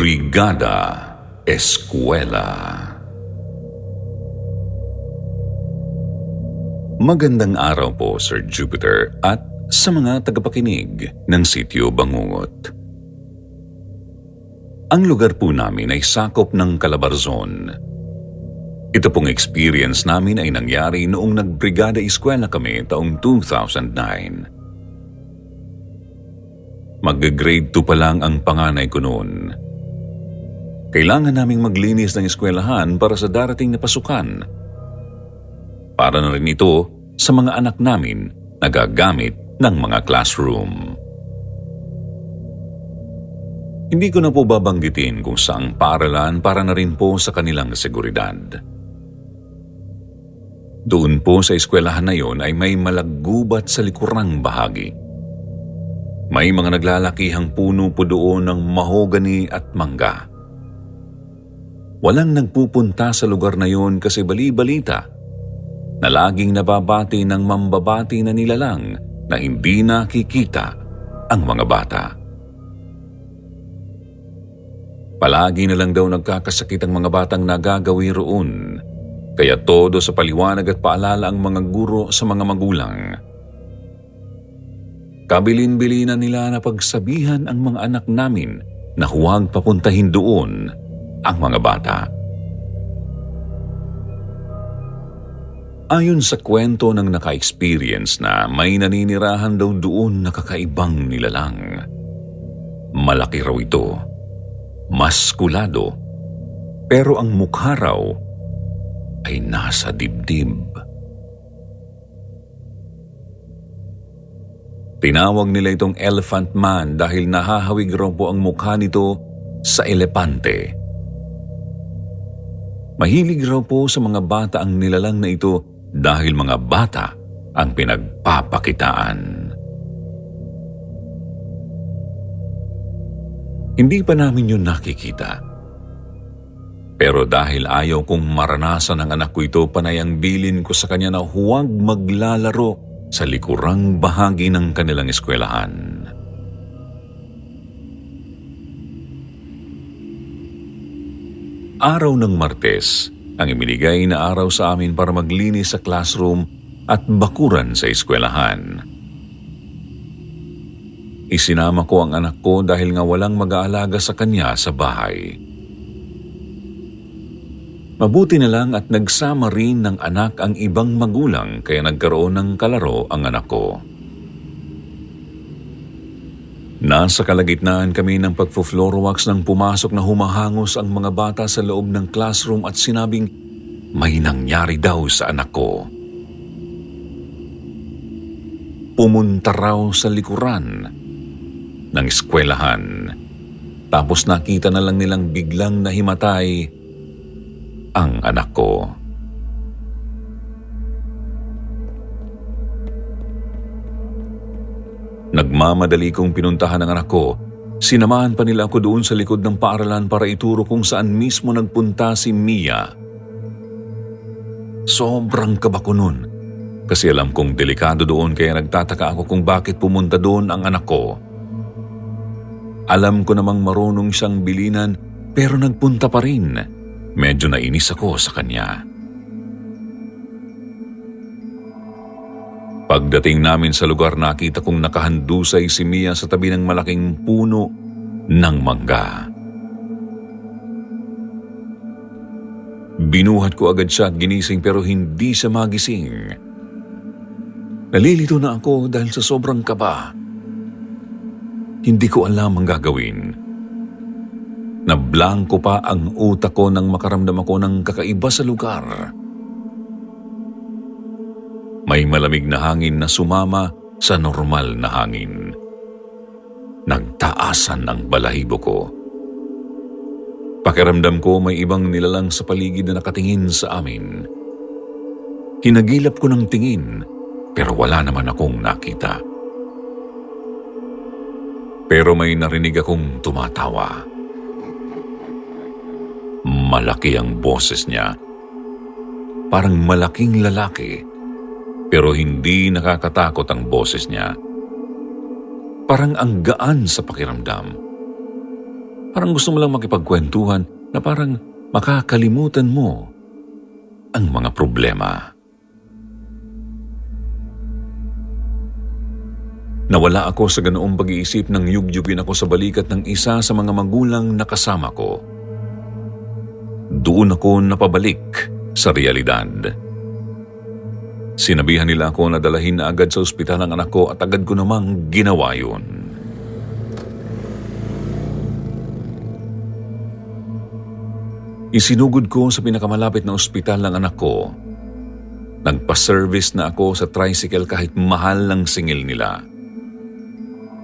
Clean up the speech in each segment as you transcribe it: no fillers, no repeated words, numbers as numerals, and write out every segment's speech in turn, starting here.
Brigada Eskwela. Magandang araw po, Sir Jupiter, at sa mga tagapakinig ng Sitio Bangungot. Ang lugar po namin ay sakop ng Calabarzon. Ito pong experience namin ay nangyari noong nagbrigada eskwela kami taong 2009. Mag-grade 2 pa lang ang panganay ko noon. Kailangan naming maglinis ng eskwelahan para sa darating na pasukan. Para na rin ito sa mga anak namin na gagamit ng mga classroom. Hindi ko na po babanggitin kung saang paaralan para na rin po sa kanilang seguridad. Doon po sa eskwelahan na yon ay may malaggubat sa likurang bahagi. May mga naglalakihang puno po doon ng mahogani at mangga. Walang nagpupunta sa lugar na yon kasi bali-balita na laging nababati ng mambabati na nilalang na hindi nakikita ang mga bata. Palagi na lang daw nagkakasakit ang mga batang nagagawi roon, kaya todo sa paliwanag at paalala ang mga guro sa mga magulang. Kabilin-bilinan nila na pagsabihan ang mga anak namin na huwag papuntahin doon ang mga bata. Ayon sa kwento ng naka-experience na may naninirahan daw doon na kakaibang nilalang. Malaki raw ito, maskulado, pero ang mukha raw ay nasa dibdib. Tinawag nila itong Elephant Man dahil nahahawig raw po ang mukha nito sa elepante. Mahilig raw po sa mga bata ang nilalang na ito dahil mga bata ang pinagpapakitaan. Hindi pa namin yun nakikita. Pero dahil ayaw kong maranasan ng anak ko ito, panay ang bilin ko sa kanya na huwag maglalaro sa likurang bahagi ng kanilang eskwelahan. Araw ng Martes ang ibinigay na araw sa amin para maglinis sa classroom at bakuran sa eskwelahan. Isinama ko ang anak ko dahil nga walang mag-aalaga sa kanya sa bahay. Mabuti na lang at nagsama rin ng anak ang ibang magulang kaya nagkaroon ng kalaro ang anak ko. Nasa kalagitnaan kami ng pagpo-floor wax nang pumasok na humahangos ang mga bata sa loob ng classroom at sinabing may nangyari daw sa anak ko. Pumunta raw sa likuran ng eskwelahan. Tapos nakita na lang nilang biglang nahimatay ang anak ko. Nagmamadali kong pinuntahan ang anak ko. Sinamahan pa nila ako doon sa likod ng paaralan para ituro kung saan mismo nagpunta si Mia. Sobrang kaba ko nun kasi alam kong delikado doon kaya nagtataka ako kung bakit pumunta doon ang anak ko. Alam ko namang marunong siyang bilinan pero nagpunta pa rin. Medyo nainis ako sa kanya. Pagdating namin sa lugar, nakita kong nakahandusay si Mia sa tabi ng malaking puno ng mangga. Binuhat ko agad siya at ginising pero hindi siya magising. Nalilito na ako dahil sa sobrang kaba. Hindi ko alam ang gagawin. Nablangko pa ang utak ko nang makaramdam ako ng kakaiba sa lugar. May malamig na hangin na sumama sa normal na hangin. Nagtaasan ang balahibo ko. Pakiramdam ko may ibang nilalang sa paligid na nakatingin sa amin. Hinagilap ko ng tingin pero wala naman akong nakita. Pero may narinig akong tumatawa. Malaki ang boses niya. Parang malaking lalaki. Pero hindi nakakatakot ang boses niya. Parang ang gaan sa pakiramdam. Parang gusto mo lang makipagkwentuhan na parang makakalimutan mo ang mga problema. Nawala ako sa ganoong pag-iisip nang yugyugin ako sa balikat ng isa sa mga magulang na kasama ko. Doon ako napabalik sa realidad. Sinabihan nila ako na dalahin na agad sa ospital ang anak ko at agad ko namang ginawa yun. Isinugod ko sa pinakamalapit na ospital ng anak ko. Nagpa-service na ako sa tricycle kahit mahal ng singil nila.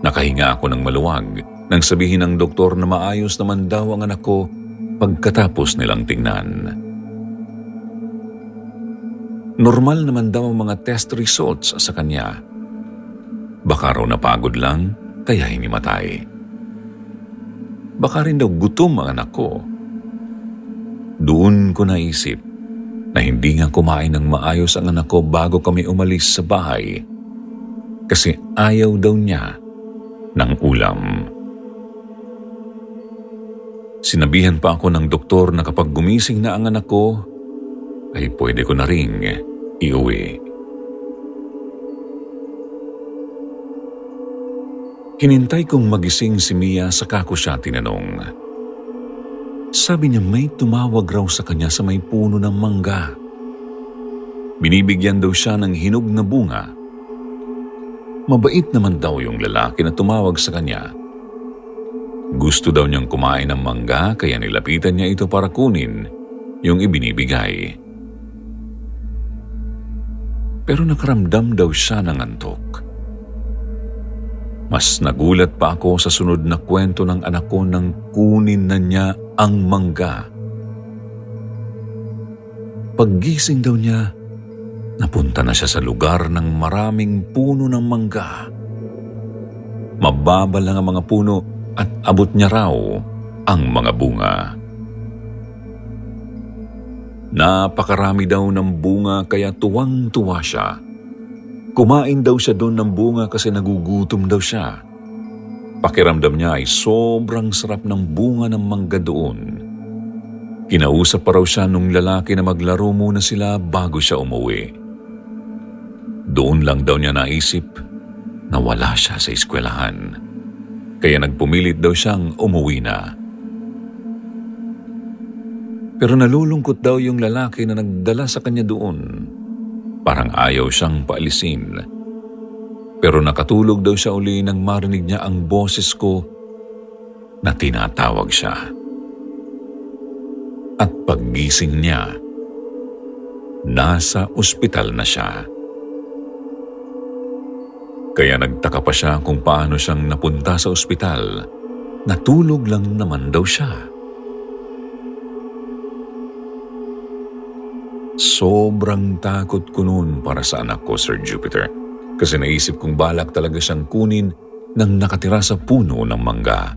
Nakahinga ako ng maluwag nang sabihin ng doktor na maayos naman daw ang anak ko pagkatapos nilang tingnan. Normal naman daw ang mga test results sa kanya. Baka raw napagod lang kaya hinimatay. Baka rin daw gutom ang anak ko. Doon ko naisip na hindi nga kumain ng maayos ang anak ko bago kami umalis sa bahay kasi ayaw daw niya ng ulam. Sinabihan pa ako ng doktor na kapag gumising na ang anak ko, ay pwede ko na ring iuwi. Hinintay kong magising si Mia saka ko siya tinanong. Sabi niya may tumawag raw sa kanya sa may puno ng mangga. Binibigyan daw siya ng hinog na bunga. Mabait naman daw yung lalaki na tumawag sa kanya. Gusto daw niyang kumain ng mangga kaya nilapitan niya ito para kunin yung ibinibigay. Pero nakaramdam daw siya ng antok. Mas nagulat pa ako sa sunod na kwento ng anak ko nang kunin na niya ang mangga. Paggising daw niya, napunta na siya sa lugar ng maraming puno ng mangga. Mababa lang ang mga puno at abot niya raw ang mga bunga. Napakarami daw ng bunga kaya tuwang-tuwa siya. Kumain daw siya doon ng bunga kasi nagugutom daw siya. Pakiramdam niya ay sobrang sarap ng bunga ng mangga doon. Kinausap pa raw siya nung lalaki na maglaro muna sila bago siya umuwi. Doon lang daw niya naisip na wala siya sa eskwelahan. Kaya nagpumilit daw siyang umuwi na. Pero nalulungkot daw yung lalaki na nagdala sa kanya doon. Parang ayaw siyang paalisin. Pero nakatulog daw siya uli nang marinig niya ang boses ko na tinatawag siya. At paggising niya, nasa ospital na siya. Kaya nagtaka pa siya kung paano siyang napunta sa ospital. Natulog lang naman daw siya. Sobrang takot ko noon para sa anak ko, Sir Jupiter. Kasi naisip kong balak talaga siyang kunin nang nakatira sa puno ng mangga.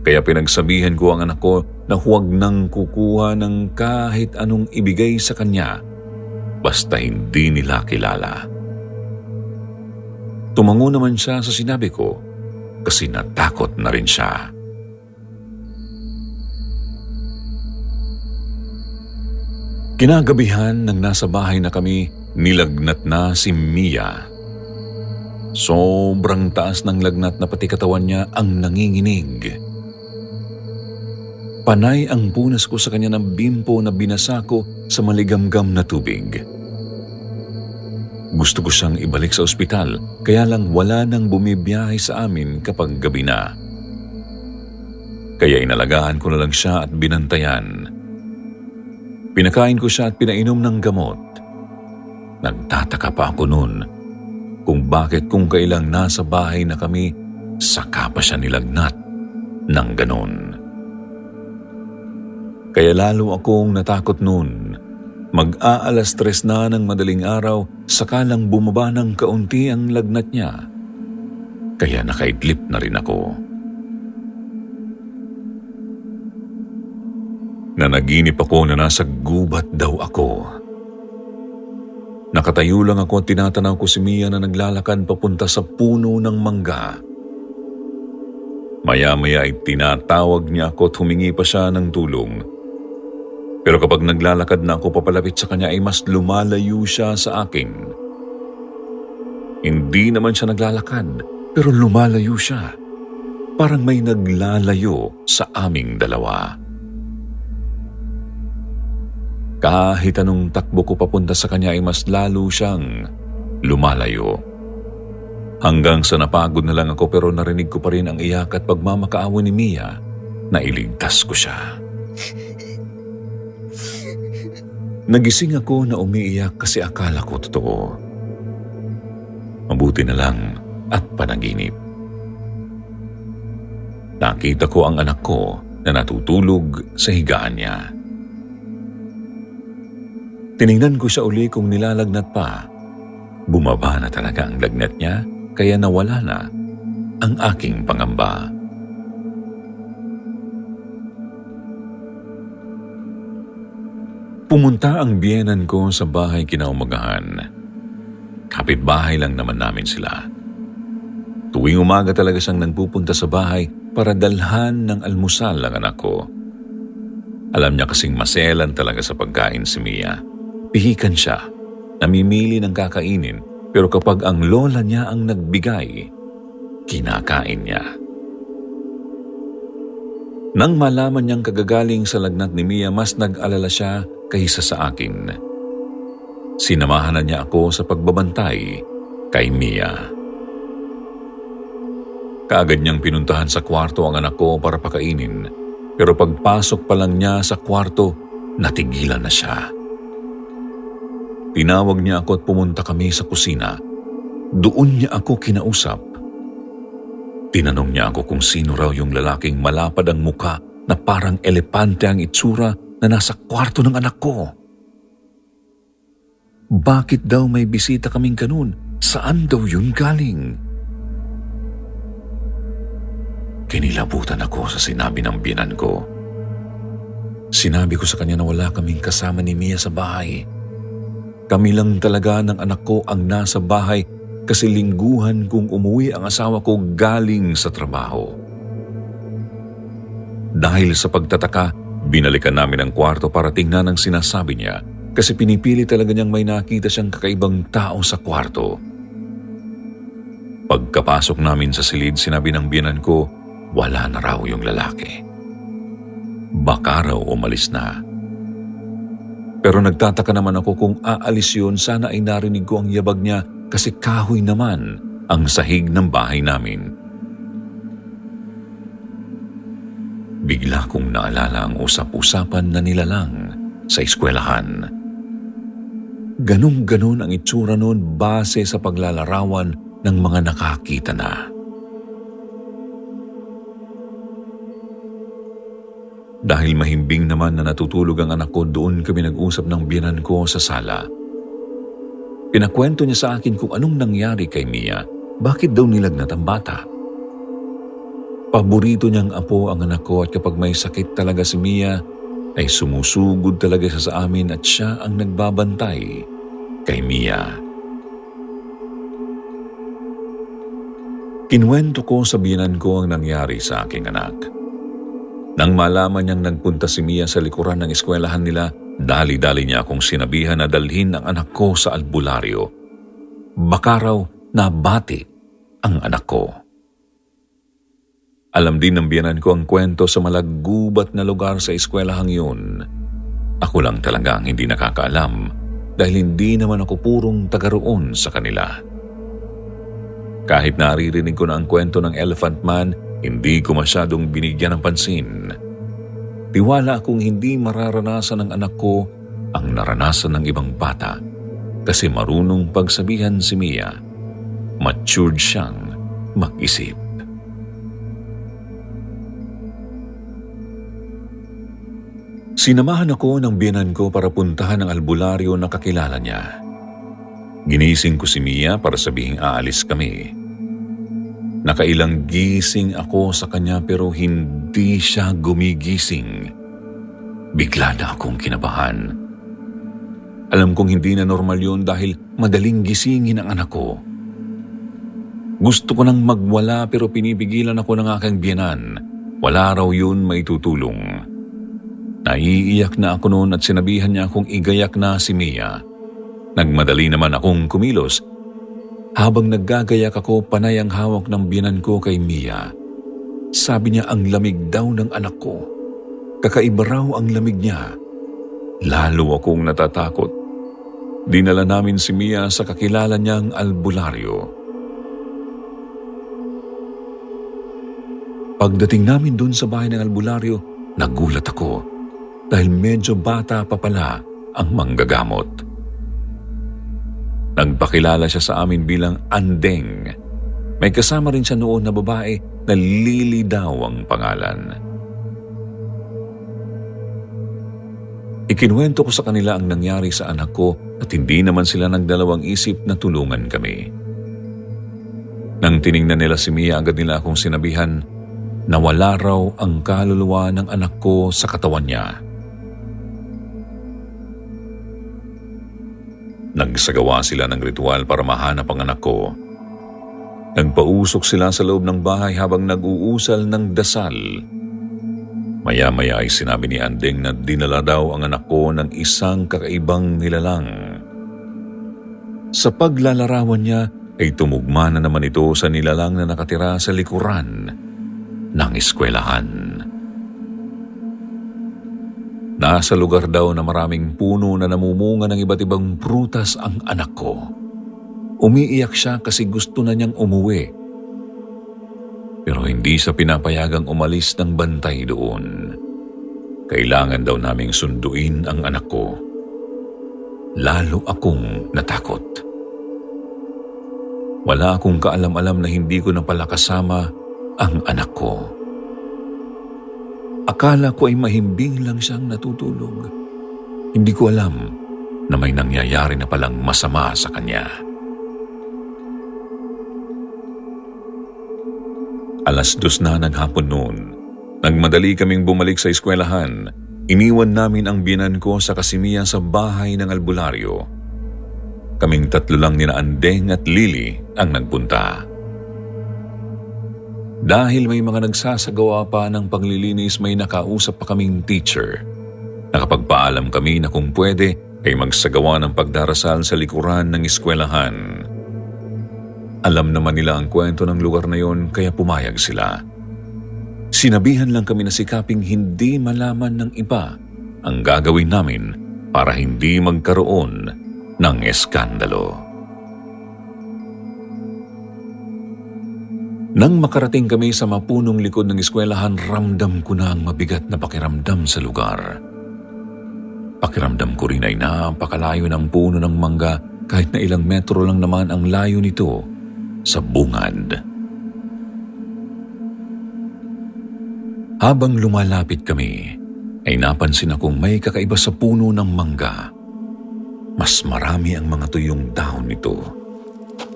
Kaya pinagsabihan ko ang anak ko na huwag nang kukuha ng kahit anong ibigay sa kanya basta hindi nila kilala. Tumango naman siya sa sinabi ko kasi natakot na rin siya. Kinagabihan nang nasa bahay na kami, nilagnat na si Mia. Sobrang taas ng lagnat na pati katawan niya ang nanginginig. Panay ang punas ko sa kanya ng bimpo na binasa ko sa maligamgam na tubig. Gusto ko siyang ibalik sa ospital, kaya lang wala nang bumibiyahe sa amin kapag gabi na. Kaya inalagaan ko na lang siya at binantayan. Pinakain ko siya at pinainom ng gamot. Nagtataka pa ako noon kung bakit kung kailang nasa bahay na kami, saka pa siya nilagnat ng ganon. Kaya lalo akong natakot noon. Mag-aalas 3 na ng madaling araw, saka lang bumaba ng kaunti ang lagnat niya. Kaya nakaidlip na rin ako. Nanaginip ako na nasa gubat daw ako. Nakatayo lang ako at tinatanaw ko si Mia na naglalakad papunta sa puno ng mangga. Maya-maya ay tinatawag niya ako at humingi pa siya ng tulong. Pero kapag naglalakad na ako papalapit sa kanya ay mas lumalayo siya sa akin. Hindi naman siya naglalakad, pero lumalayo siya. Parang may naglalayo sa aming dalawa. Kahit anong takbo ko papunta sa kanya ay mas lalo siyang lumalayo. Hanggang sa napagod na lang ako pero narinig ko pa rin ang iyak at pagmamakaawa ni Mia na iligtas ko siya. Nagising ako na umiiyak kasi akala ko totoo. Mabuti na lang at panaginip. Nakita ko ang anak ko na natutulog sa higaan niya. Tiningnan ko siya uli kung nilalagnat pa. Bumaba na talaga ang lagnat niya kaya nawala na ang aking pangamba. Pumunta ang biyenan ko sa bahay kinaumagahan. Kapitbahay lang naman namin sila. Tuwing umaga talaga siyang nagpupunta sa bahay para dalhan ng almusal ang anak ko. Alam niya kasing maselan talaga sa pagkain si Mia. Pihikan siya, namimili ng kakainin, pero kapag ang lola niya ang nagbigay, kinakain niya. Nang malaman niyang kagagaling sa lagnat ni Mia, mas nag-alala siya kaysa sa akin. Sinamahan na niya ako sa pagbabantay kay Mia. Kaagad niyang pinuntahan sa kwarto ang anak ko para pakainin, pero pagpasok pa lang niya sa kwarto, natigilan na siya. Tinawag niya ako at pumunta kami sa kusina. Doon niya ako kinausap. Tinanong niya ako kung sino raw yung lalaking malapad ang muka na parang elepante ang itsura na nasa kwarto ng anak ko. Bakit daw may bisita kaming ganun? Saan daw yun galing? Kinilabutan ako sa sinabi ng biyenan ko. Sinabi ko sa kanya na wala kaming kasama ni Mia sa bahay. Kami lang talaga ng anak ko ang nasa bahay kasi lingguhan kung umuwi ang asawa ko galing sa trabaho. Dahil sa pagtataka, binalikan namin ang kwarto para tingnan ang sinasabi niya kasi pinipili talaga niyang may nakita siyang kakaibang tao sa kwarto. Pagkapasok namin sa silid, sinabi ng biyenan ko, wala na raw yung lalaki. Baka raw umalis na. Pero nagtataka naman ako kung aalis yun, sana ay narinig ko ang yabag niya kasi kahoy naman ang sahig ng bahay namin. Bigla kong naalala ang usap-usapan na nilalang sa eskwelahan. Ganun-ganon ang itsura noon base sa paglalarawan ng mga nakakita na. Dahil mahimbing naman na natutulog ang anak ko, doon kami nag-usap ng biyenan ko sa sala. Pinakwento niya sa akin kung anong nangyari kay Mia, bakit daw nilagnat ang bata. Paborito niyang apo ang anak ko at kapag may sakit talaga si Mia, ay sumusugod talaga siya sa amin at siya ang nagbabantay kay Mia. Kinuwento ko sa biyenan ko ang nangyari sa aking anak. Nang malaman niyang nagpunta si Mia sa likuran ng eskwelahan nila, dali-dali niya akong sinabihan na dalhin ang anak ko sa albularyo. Baka raw nabati ang anak ko. Alam din ng biyenan ko ang kwento sa malaggubat na lugar sa eskwelahang yun. Ako lang talaga ang hindi nakakaalam dahil hindi naman ako purong taga roon sa kanila. Kahit naririnig ko na ang kwento ng Elephant Man, hindi ko masyadong binigyan ng pansin. Tiwala akong hindi mararanasan ng anak ko ang naranasan ng ibang bata kasi marunong pagsabihan si Mia. Matured siyang mag-isip. Sinamahan ako ng biyenan ko para puntahan ang albularyo na kakilala niya. Ginising ko si Mia para sabihing aalis kami. Nakailang gising ako sa kanya pero hindi siya gumigising. Bigla na akong kinabahan. Alam kong hindi na normal yun dahil madaling gisingin ang anak ko. Gusto ko nang magwala pero pinipigilan ako ng aking biyenan. Wala raw yun maitutulong. Naiiyak na ako noon at sinabihan niya akong igayak na si Mia. Nagmadali naman akong kumilos. Habang naggagayak ako, panay ang hawak ng biyenan ko kay Mia. Sabi niya ang lamig daw ng anak ko. Kakaiba raw ang lamig niya. Lalo akong natatakot. Dinala namin si Mia sa kakilala niyang albularyo. Pagdating namin dun sa bahay ng albularyo, nagulat ako dahil medyo bata pa pala ang manggagamot. Nagpakilala siya sa amin bilang Andeng. May kasama rin siya noon na babae na Lily daw ang pangalan. Ikinuwento ko sa kanila ang nangyari sa anak ko at hindi naman sila nagdalawang isip na tulungan kami. Nang tiningnan nila si Mia, agad nila akong sinabihan na wala raw ang kaluluwa ng anak ko sa katawan niya. Nagsagawa sila ng ritual para mahanap ang anak ko. Nagpausok sila sa loob ng bahay habang nag-uusal ng dasal. Maya-maya ay sinabi ni Andeng na dinala daw ang anak ko ng isang kakaibang nilalang. Sa paglalarawan niya ay tumugma na naman ito sa nilalang na nakatira sa likuran ng eskwelahan. Nasa lugar daw na maraming puno na namumunga ng iba't ibang prutas ang anak ko. Umiiyak siya kasi gusto na niyang umuwi. Pero hindi siya pinapayagang umalis ng bantay doon. Kailangan daw naming sunduin ang anak ko. Lalo akong natakot. Wala akong kaalam-alam na hindi ko na pala kasama ang anak ko. Akala ko ay mahimbing lang siyang natutulog. Hindi ko alam na may nangyayari na palang masama sa kanya. 2:00 na ng hapon noon. Nagmadali kaming bumalik sa eskwelahan. Iniwan namin ang biyenan ko sa Mia sa bahay ng albularyo. Kaming 3 lang nina Andeng at Lily ang nagpunta. Dahil may mga nagsasagawa pa ng paglilinis, may nakausap pa kaming teacher. Nakapagpaalam kami na kung pwede ay magsagawa ng pagdarasal sa likuran ng eskwelahan. Alam naman nila ang kwento ng lugar na yon kaya pumayag sila. Sinabihan lang kami na sikaping hindi malaman ng iba ang gagawin namin para hindi magkaroon ng eskandalo. Nang makarating kami sa mapunong likod ng eskwelahan, ramdam ko na ang mabigat na pakiramdam sa lugar. Pakiramdam ko rin ay napakalayo ng puno ng mangga kahit na ilang metro lang naman ang layo nito sa bungad. Habang lumalapit kami, ay napansin akong may kakaiba sa puno ng mangga. Mas marami ang mga tuyong dahon nito.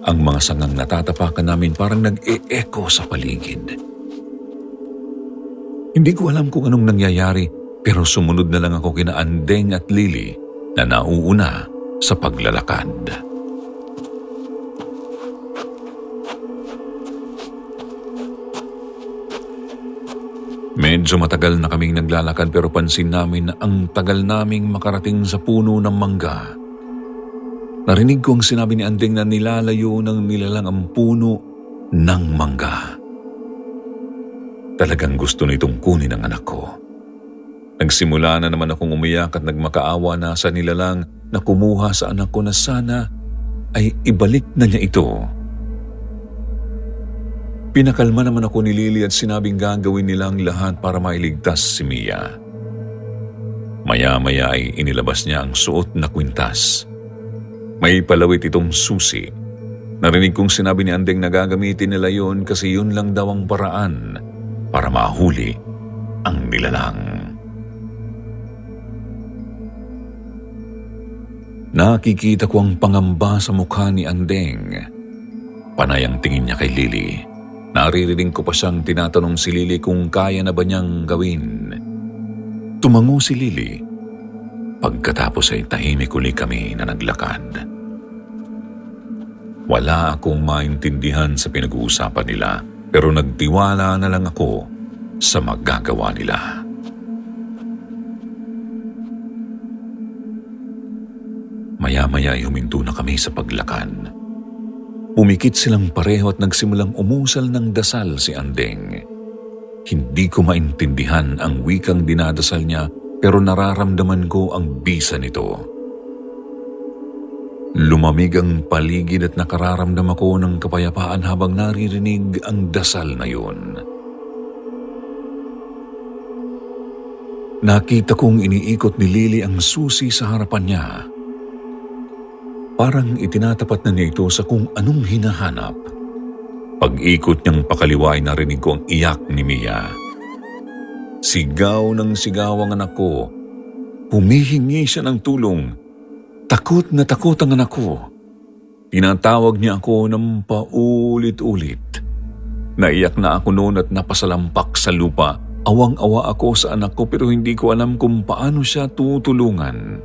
Ang mga sangang natatapakan namin parang nag-e-echo sa paligid. Hindi ko alam kung anong nangyayari, pero sumunod na lang ako kina Andeng at Lily na nauuna sa paglalakad. Medyo matagal na kaming naglalakad pero pansin namin na ang tagal naming makarating sa puno ng mangga. Narinig ko ang sinabi ni Andeng na nilalayo ng nilalang ang puno ng mangga. Talagang gusto nitong kunin ang anak ko. Nagsimula na naman akong umiyak at nagmakaawa na sa nilalang na kumuha sa anak ko na sana ay ibalik na niya ito. Pinakalma naman ako ni Lily at sinabing gagawin nilang lahat para mailigtas si Mia. Maya-maya ay inilabas niya ang suot na kwintas. May palawit itong susi. Narinig kong sinabi ni Andeng na gagamitin nila yon kasi yun lang daw ang paraan para mahuli ang nilalang. Nakikita ko ang pangamba sa mukha ni Andeng. Panay ang tingin niya kay Lily. Naririnig ko pa siyang tinatanong si Lily kung kaya na ba niyang gawin. Tumango si Lily. Pagkatapos ay tahimik uli kami na naglakad. Wala akong maintindihan sa pinag-uusapan nila, pero nagtiwala na lang ako sa magagawa nila. Maya-maya ay huminto na kami sa paglakan. Umikit silang pareho at nagsimulang umusal ng dasal si Andeng. Hindi ko maintindihan ang wikang dinadasal niya, pero nararamdaman ko ang bisa nito. Lumamig ang paligid at nakararamdam ako ng kapayapaan habang naririnig ang dasal na yun. Nakita kong iniikot ni Lily ang susi sa harapan niya. Parang itinatapat na niya ito sa kung anong hinahanap. Pag-ikot niyang pakaliwa ay narinig ko ang iyak ni Mia. Sigaw ng sigaw ang anak ko. Humihingi siya ng tulong. Takot na takot ang anak ko. Tinatawag niya ako ng paulit-ulit. Naiyak na ako noon at napasalampak sa lupa. Awang-awa ako sa anak ko pero hindi ko alam kung paano siya tutulungan.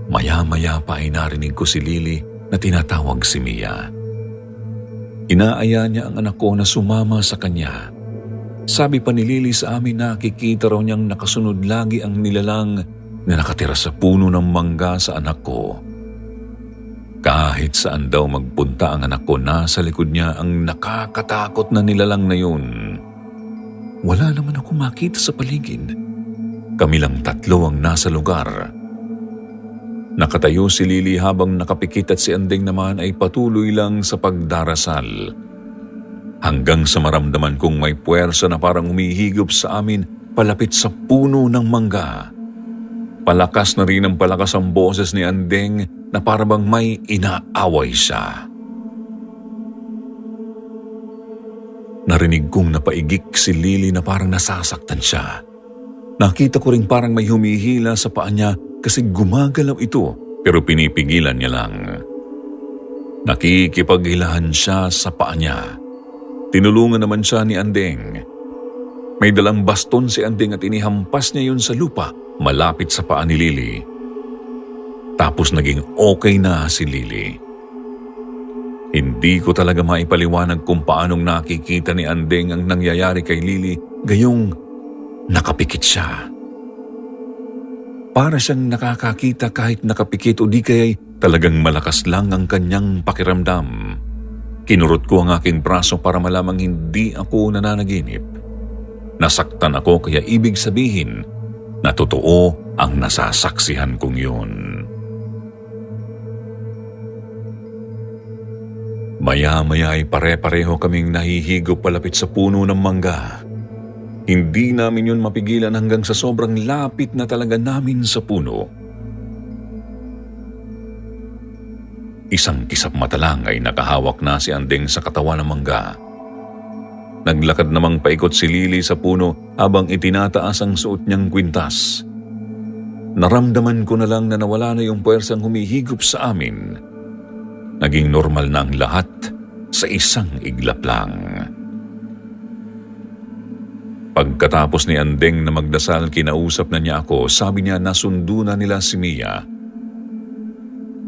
Maya-maya pa ay narinig ko si Lily na tinatawag si Mia. Inaaya niya ang anak ko na sumama sa kanya. Sabi pa ni Lily sa amin na nakikita raw niyang nakasunod lagi ang nilalang na nakatira sa puno ng mangga sa anak ko. Kahit saan daw magpunta ang anak ko, nasa likod niya ang nakakatakot na nilalang na yun. Wala naman ako makita sa paligid. Kami lang tatlo ang nasa lugar. Nakatayo si Lily habang nakapikit at si Andeng naman ay patuloy lang sa pagdarasal. Hanggang sa maramdaman kong may puwersa na parang humihigop sa amin palapit sa puno ng mangga. Palakas na rin ang palakas ang boses ni Andeng na parang may inaaway siya. Narinig kong napaigik si Lily na parang nasasaktan siya. Nakita ko rin parang may humihila sa paa niya kasi gumagalaw ito pero pinipigilan niya lang. Nakikipaghilahan siya sa paa niya. Tinulungan naman siya ni Andeng. May dalang baston si Andeng at inihampas niya yun sa lupa malapit sa paa ni Lily. Tapos naging okay na si Lily. Hindi ko talaga maipaliwanag kung paanong nakikita ni Andeng ang nangyayari kay Lily, gayong nakapikit siya. Para siyang nakakakita kahit nakapikit o di kaya'y talagang malakas lang ang kanyang pakiramdam. Kinurot ko ang aking braso para malamang hindi ako nananaginip. Nasaktan ako kaya ibig sabihin na totoo ang nasasaksihan kong yun. Maya-maya ay pare-pareho kaming nahihigop palapit sa puno ng mangga. Hindi namin yun mapigilan hanggang sa sobrang lapit na talaga namin sa puno. Isang kisap mata lang ay nakahawak na si Andeng sa katawan ng mangga. Naglakad namang paikot si Lily sa puno habang itinataas ang suot niyang kwintas. Naramdaman ko na lang na nawala na yung puwersang humihigop sa amin. Naging normal na ang lahat sa isang iglap lang. Pagkatapos ni Andeng na magdasal, kinausap na niya ako. Sabi niya nasundo na nila si Mia.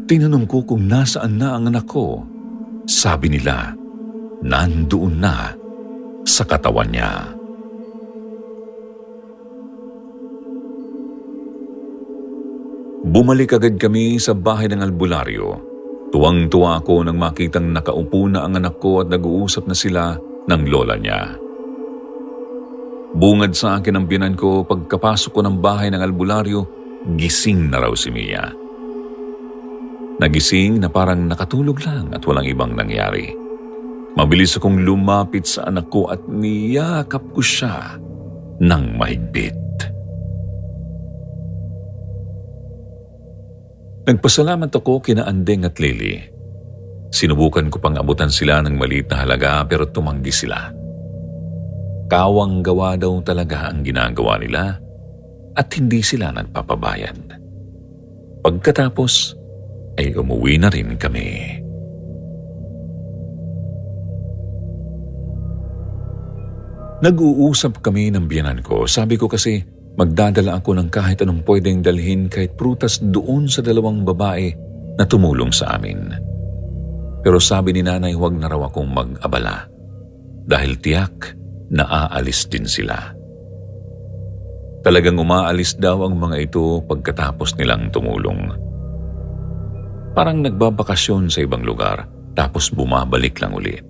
Tinanong ko kung nasaan na ang anak ko. Sabi nila, nandoon na sa katawan niya. Bumalik agad kami sa bahay ng albularyo. Tuwang-tuwa ako nang makitang nakaupo na ang anak ko at nag-uusap na sila ng lola niya. Bungad sa akin ang biyanan ko pagkapasok ko ng bahay ng albularyo, gising na raw si Mia. Nagising na parang nakatulog lang at walang ibang nangyari. Mabilis akong lumapit sa anak ko at niyakap ko siya ng mahigpit. Nagpasalamat ako kina Andeng at Lily. Sinubukan ko pang abutan sila ng maliit na halaga pero tumanggi sila. Kawang gawa daw talaga ang ginagawa nila at hindi sila nagpapabayad. Pagkatapos ay umuwi na rin kami. Nag-uusap kami ng biyanan ko. Sabi ko kasi magdadala ako ng kahit anong pwedeng dalhin kahit prutas doon sa dalawang babae na tumulong sa amin. Pero sabi ni nanay huwag na raw akong mag-abala dahil tiyak na aalis din sila. Talagang umaalis daw ang mga ito pagkatapos nilang tumulong. Parang nagbabakasyon sa ibang lugar tapos bumabalik lang ulit.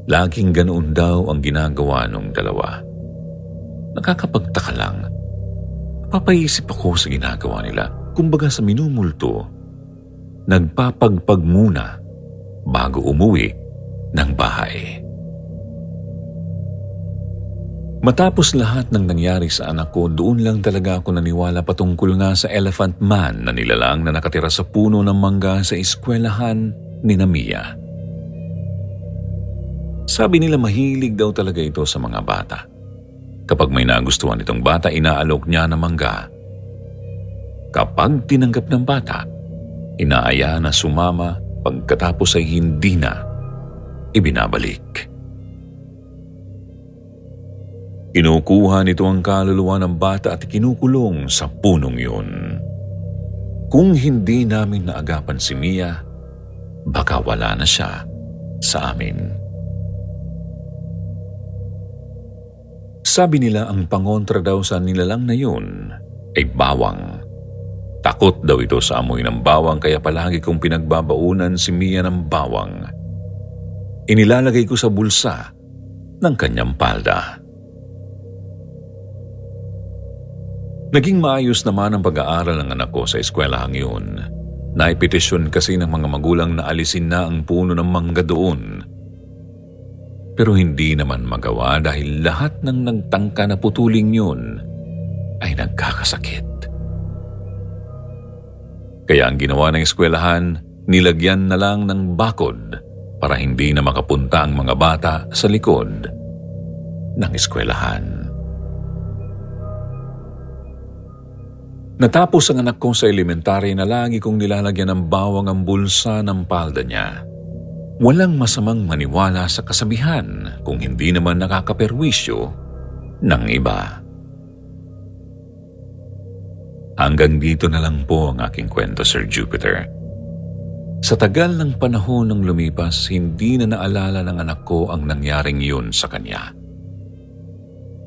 Laging ganoon daw ang ginagawa nung dalawa. Nakakapagtaka lang. Papaisip ako sa ginagawa nila. Kumbaga sa minumulto, nagpapagpag muna bago umuwi ng bahay. Matapos lahat ng nangyari sa anak ko, doon lang talaga ako naniwala patungkol nga sa Elephant Man na nilalang na nakatira sa puno ng mangga sa eskwelahan ni Mia. Sabi nila mahilig daw talaga ito sa mga bata. Kapag may nagustuhan itong bata, inaalok niya ng mangga. Kapag tinanggap ng bata, inaaya na sumama pagkatapos ay hindi na ibinabalik. Kinukuha nito ang kaluluwa ng bata at kinukulong sa punong yun. Kung hindi namin naagapan si Mia, baka wala na siya sa amin. Sabi nila ang pangontra daw sa nilalang na yun ay bawang. Takot daw ito sa amoy ng bawang kaya palagi kong pinagbabaunan si Mia ng bawang. Inilalagay ko sa bulsa ng kanyang palda. Naging maayos naman ang pag-aaral ng anak ko sa eskwelahang yun. Naipetisyon kasi ng mga magulang na alisin na ang puno ng mangga doon. Pero hindi naman magawa dahil lahat ng nagtangka na putuling yun ay nagkakasakit. Kaya ang ginawa ng eskwelahan, nilagyan na lang ng bakod para hindi na makapunta ang mga bata sa likod ng eskwelahan. Natapos ang anak ko sa elementary na lagi kong nilalagyan ng bawang ang bulsa ng palda niya. Walang masamang maniwala sa kasabihan kung hindi naman nakakaperwisyo ng iba. Hanggang dito na lang po ang aking kwento, Sir Jupiter. Sa tagal ng panahon ng lumipas, hindi na naalala ng anak ko ang nangyaring yun sa kanya.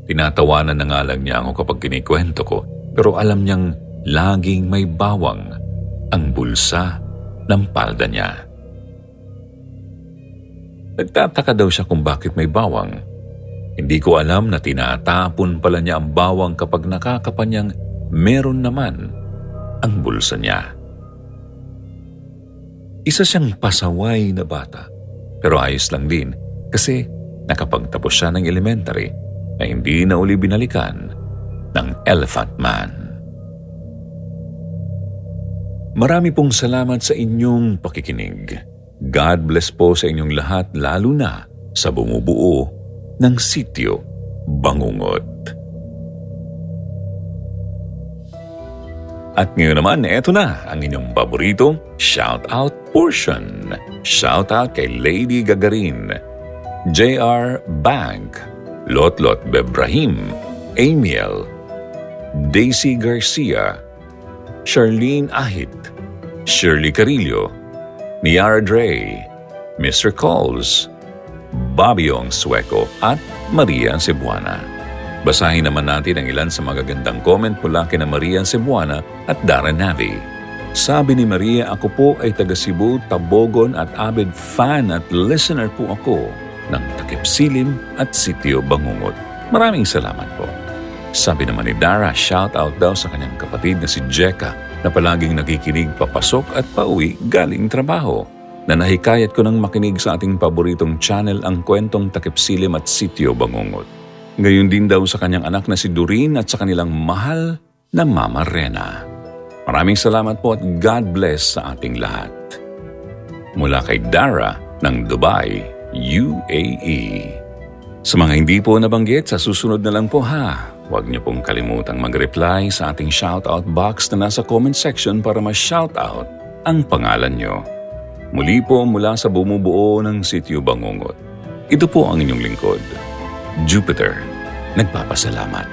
Tinatawanan na nga lang niya ako kapag kinikwento ko, pero alam niyang laging may bawang ang bulsa ng palda niya. Nagtataka daw siya kung bakit may bawang. Hindi ko alam na tinatapon pala niya ang bawang kapag nakakapanyang meron naman ang bulsa niya. Isa siyang pasaway na bata, pero ayos lang din kasi nakapagtapos siya ng elementary na hindi na uli binalikan ng Elephant Man. Marami pong salamat sa inyong pakikinig. God bless po sa inyong lahat, lalo na sa bumubuo ng Sitio Bangungot. At ngayon naman, eto na ang inyong paboritong shoutout portion. Shoutout kay Lady Gagarin, J.R. Bank, Lotlot Bebrahim, Amiel, Daisy Garcia, Charlene Ahit, Shirley Carillo, Miara Dre, Mr. Coles, Babiong Sueco at Maria Cebuana. Basahin naman natin ang ilan sa magagandang comment mula kina Maria Cebuana at Dara Navi. Sabi ni Maria, ako po ay taga Cebu, Tabogon at avid fan at listener po ako ng Takip Silim at Sitio Bangungot. Maraming salamat po. Sabi naman ni Dara, shout out daw sa kanyang kapatid na si Jeka na palaging nakikinig papasok at pauwi galing trabaho. Na nahikayat ko nang makinig sa ating paboritong channel ang kwentong Takip Silim at Sitio Bangungot. Ngayon din daw sa kanyang anak na si Doreen at sa kanilang mahal na Mama Rena. Maraming salamat po at God bless sa ating lahat. Mula kay Dara ng Dubai, UAE. Sa mga hindi po nabanggit, sa susunod na lang po ha. Huwag niyo pong kalimutang mag-reply sa ating shoutout box na nasa comment section para ma-shoutout ang pangalan niyo. Muli po mula sa bumubuo ng Sitio Bangungot. Ito po ang inyong lingkod, Jupiter. Nagpapasalamat.